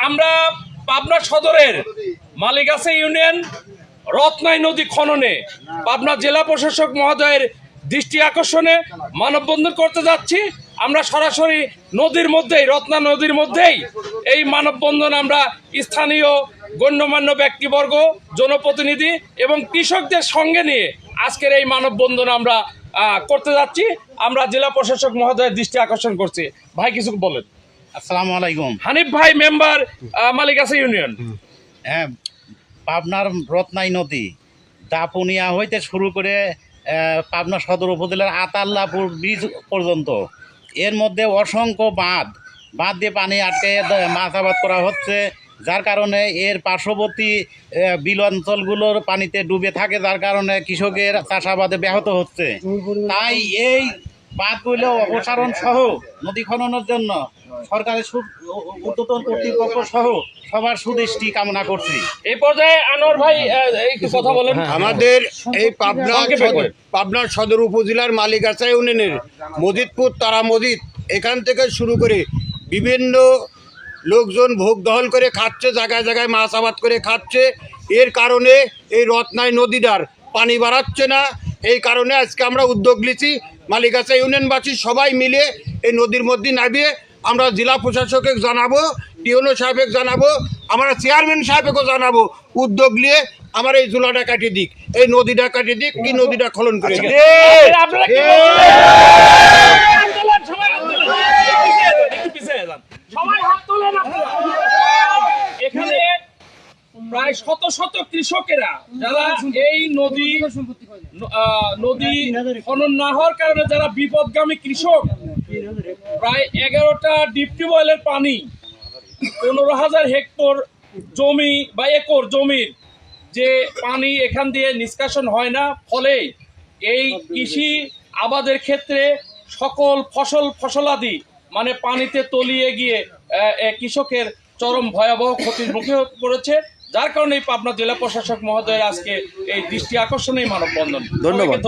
আমরা পাবনা সদরের মালিগাছা ইউনিয়ন রত্নাই নদী খননে পাবনা জেলা প্রশাসক মহোদয়ের দৃষ্টি আকর্ষণে মানববন্ধন করতে যাচ্ছি। আমরা সরাসরি নদীর মধ্যেই, রত্না নদীর মধ্যেই এই মানববন্ধন আমরা স্থানীয় গণ্যমান্য ব্যক্তিবর্গ, জনপ্রতিনিধি এবং কৃষকদের সঙ্গে নিয়ে আজকের এই মানববন্ধন আমরা করতে যাচ্ছি। আমরা জেলা প্রশাসক মহোদয়ের দৃষ্টি আকর্ষণ করছি। ভাই কিছু বলেন। আসসালামু আলাইকুম। হানিফ ভাই, মেম্বার মালিগাছা ইউনিয়ন। হ্যাঁ, পাবনার রত্নাই নদী দাপুনিয়া হইতে শুরু করে পাবনা সদর উপজেলার আতাল্লাপুর ব্রিজ পর্যন্ত এর মধ্যে অসংখ্য বাঁধ দিয়ে পানি আটকে মাছ আবাদ করা হচ্ছে, যার কারণে এর পার্শ্ববর্তী বিল অঞ্চলগুলোর পানিতে ডুবে থাকে, যার কারণে কৃষকের চাষাবাদে ব্যাহত হচ্ছে। তাই এই বাঁধগুলো অপসারণ সহ নদী খননের জন্য সরকারের ঊর্ধ্বতন কর্তৃপক্ষ সহ সবার সুদৃষ্টি কামনা করছি। এই পর্যায়ে আনোয়ার ভাই একটু কথা বলেন। আমাদের এই পাবনার সদর উপজেলার মালিগাছা ইউনিয়নের মজিদপুর তারা মসজিদ, এখান থেকে শুরু করে বিভিন্ন লোকজন ভোগ দখল করে খাচ্ছে, জায়গায় জায়গায় মাছ আবাদ করে খাচ্ছে। এর কারণে এই রত্নাই নদীটার পানি বাড়াচ্ছে না। এই কারণে আজকে আমরা উদ্যোগ নিয়েছি, মালিগাছা ইউনিয়নবাসী সবাই মিলে এই নদীর মধ্যে নামিয়ে আমরা জেলা প্রশাসকে জানাবো, টিওনো সাহেবকে জানাবো, আমরা চেয়ারম্যান সাহেবকেও জানাবো, উদ্যোগ নিয়ে আমার এই জুলাটা কাটিয়ে দিক, এই নদীটা কাটিয়ে দিক, কি নদীটা খনন করে দিক। এখানে প্রায় শত শত কৃষকেরা যারা এই নদী খনন না হওয়ার কারণে যারা বিপদগামী কৃষক, প্রায় 11টা ডিপ টিউবওয়েলের পানি 15,000 হেক্টর জমি বা একর জমির যে পানি এখান দিয়ে নিষ্কাশন হয় না, ফলে এই কৃষি আবাদের ক্ষেত্রে সকল ফসলাদি মানে পানিতে তলিয়ে গিয়ে কৃষকের চরম ভয়াবহ ক্ষতির মুখে পড়েছে। যার কারণে পাবনা জেলা প্রশাসক মহোদয়ের আজকে এই দৃষ্টি আকর্ষণেই মানববন্ধন। ধন্যবাদ।